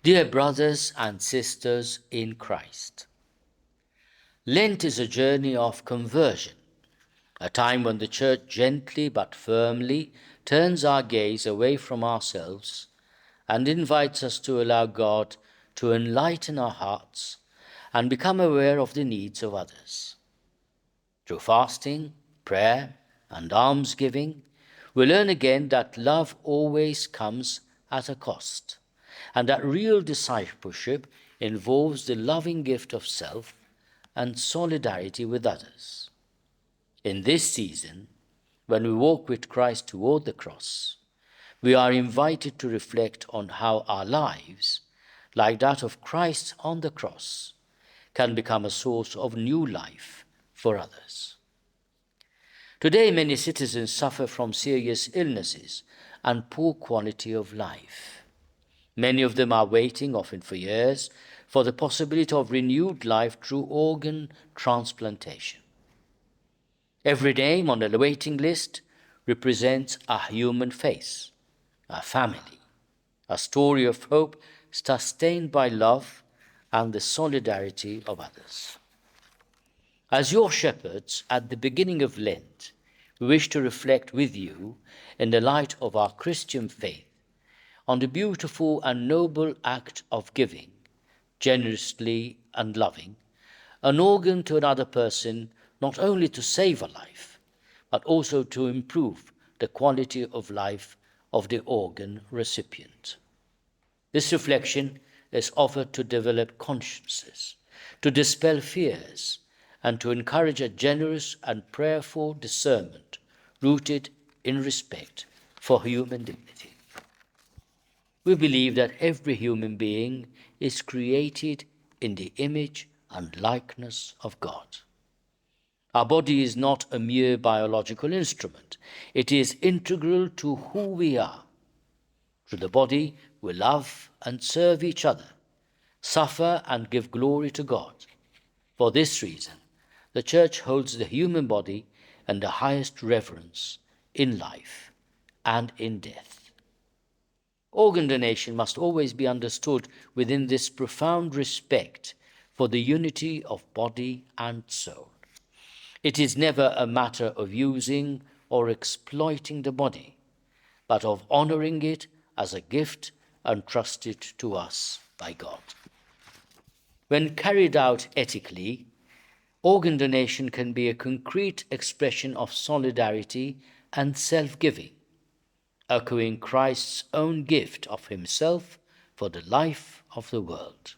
Dear brothers and sisters in Christ, Lent is a journey of conversion, a time when the Church gently but firmly turns our gaze away from ourselves and invites us to allow God to enlighten our hearts and become aware of the needs of others. Through fasting, prayer, and almsgiving, we learn again that love always comes at a cost, and that real discipleship involves the loving gift of self and solidarity with others. In this season, when we walk with Christ toward the cross, we are invited to reflect on how our lives, like that of Christ on the cross, can become a source of new life for others. Today, many citizens suffer from serious illnesses and poor quality of life. Many of them are waiting, often for years, for the possibility of renewed life through organ transplantation. Every name on the waiting list represents a human face, a family, a story of hope sustained by love and the solidarity of others. As your shepherds at the beginning of Lent, we wish to reflect with you, in the light of our Christian faith, on the beautiful and noble act of giving, generously and loving, an organ to another person, not only to save a life, but also to improve the quality of life of the organ recipient. This reflection is offered to develop consciences, to dispel fears, and to encourage a generous and prayerful discernment rooted in respect for human dignity. We believe that every human being is created in the image and likeness of God. Our body is not a mere biological instrument. It is integral to who we are. Through the body, we love and serve each other, suffer and give glory to God. For this reason, the Church holds the human body in the highest reverence in life and in death. Organ donation must always be understood within this profound respect for the unity of body and soul. It is never a matter of using or exploiting the body, but of honoring it as a gift entrusted to us by God. When carried out ethically, organ donation can be a concrete expression of solidarity and self-giving, echoing Christ's own gift of himself for the life of the world.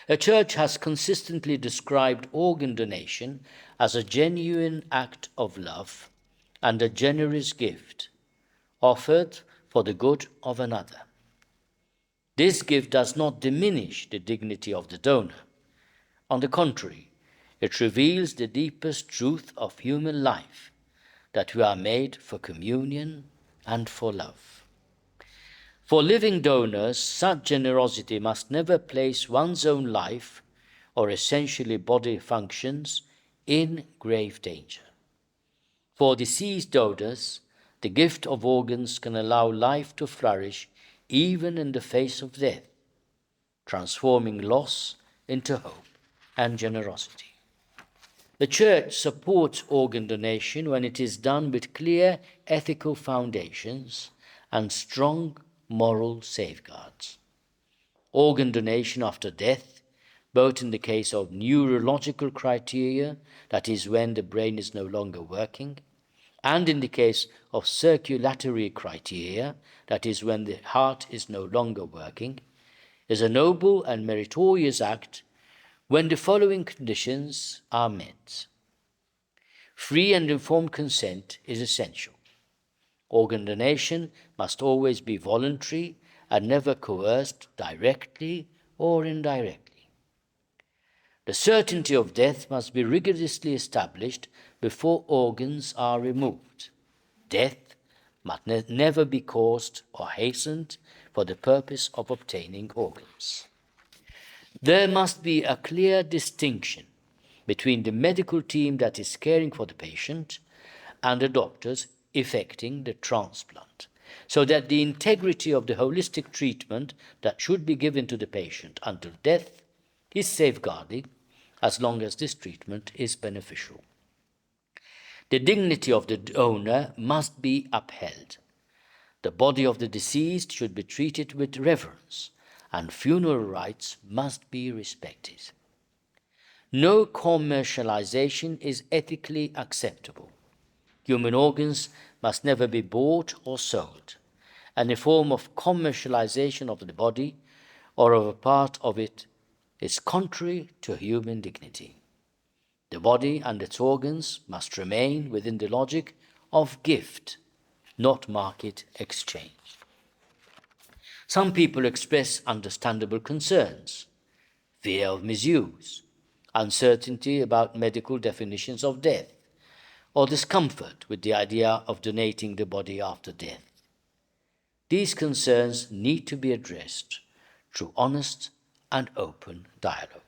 The Church has consistently described organ donation as a genuine act of love and a generous gift offered for the good of another. This gift does not diminish the dignity of the donor. On the contrary, it reveals the deepest truth of human life, that we are made for communion and for love. For living donors, such generosity must never place one's own life or essentially body functions in grave danger. For deceased donors, the gift of organs can allow life to flourish even in the face of death, transforming loss into hope and generosity. The Church supports organ donation when it is done with clear ethical foundations and strong moral safeguards. Organ donation after death, both in the case of neurological criteria, that is when the brain is no longer working, and in the case of circulatory criteria, that is when the heart is no longer working, is a noble and meritorious act when the following conditions are met. Free and informed consent is essential. Organ donation must always be voluntary and never coerced directly or indirectly. The certainty of death must be rigorously established before organs are removed. Death must never be caused or hastened for the purpose of obtaining organs. There must be a clear distinction between the medical team that is caring for the patient and the doctors effecting the transplant, so that the integrity of the holistic treatment that should be given to the patient until death is safeguarded as long as this treatment is beneficial. The dignity of the donor must be upheld. The body of the deceased should be treated with reverence, and funeral rites must be respected. No commercialization is ethically acceptable. Human organs must never be bought or sold. Any form of commercialization of the body or of a part of it is contrary to human dignity. The body and its organs must remain within the logic of gift, not market exchange. Some people express understandable concerns, fear of misuse, uncertainty about medical definitions of death, or discomfort with the idea of donating the body after death. These concerns need to be addressed through honest and open dialogue.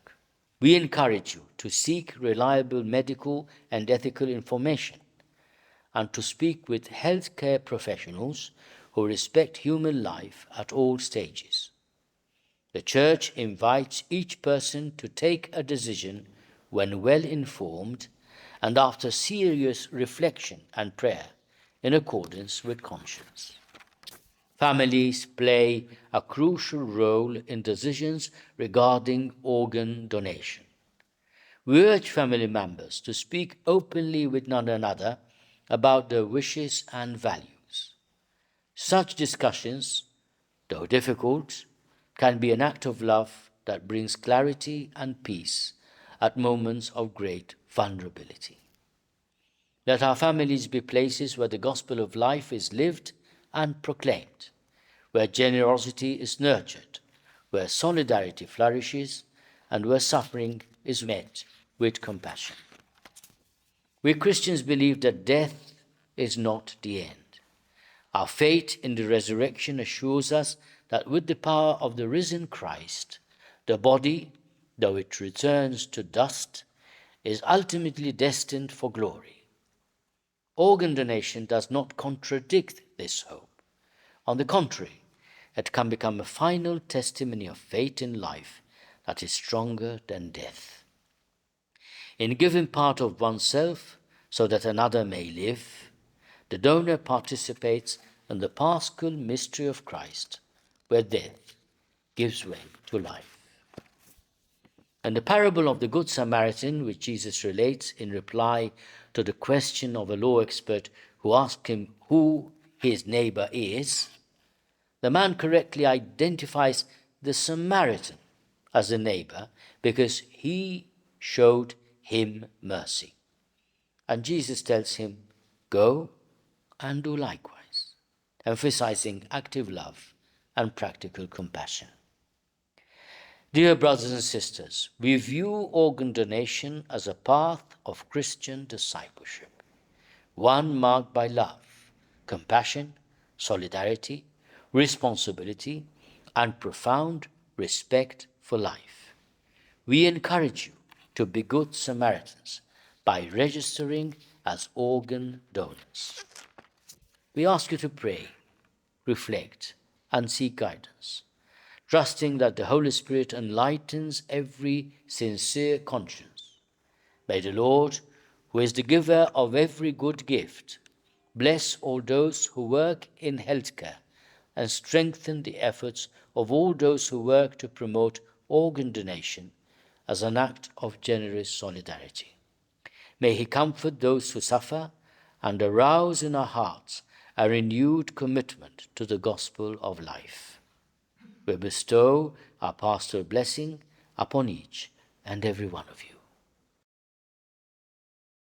We encourage you to seek reliable medical and ethical information and to speak with healthcare professionals who respect human life at all stages. The Church invites each person to take a decision when well informed and after serious reflection and prayer in accordance with conscience. Families play a crucial role in decisions regarding organ donation. We urge family members to speak openly with one another about their wishes and values. Such discussions, though difficult, can be an act of love that brings clarity and peace at moments of great vulnerability. Let our families be places where the gospel of life is lived and proclaimed, where generosity is nurtured, where solidarity flourishes, and where suffering is met with compassion. We Christians believe that death is not the end. Our faith in the resurrection assures us that with the power of the risen Christ, the body, though it returns to dust, is ultimately destined for glory. Organ donation does not contradict this hope. On the contrary, it can become a final testimony of faith in life that is stronger than death. In giving part of oneself so that another may live, the donor participates in the paschal mystery of Christ, where death gives way to life. And the parable of the Good Samaritan, which Jesus relates in reply to the question of a law expert who asked him who his neighbor is, the man correctly identifies the Samaritan as a neighbor because he showed him mercy. And Jesus tells him, "Go and do likewise," emphasizing active love and practical compassion. Dear brothers and sisters, we view organ donation as a path of Christian discipleship, one marked by love, compassion, solidarity, responsibility, and profound respect for life. We encourage you to be good Samaritans by registering as organ donors. We ask you to pray, reflect, and seek guidance, trusting that the Holy Spirit enlightens every sincere conscience. May the Lord, who is the giver of every good gift, bless all those who work in healthcare and strengthen the efforts of all those who work to promote organ donation as an act of generous solidarity. May He comfort those who suffer and arouse in our hearts a renewed commitment to the gospel of life. We bestow our pastoral blessing upon each and every one of you.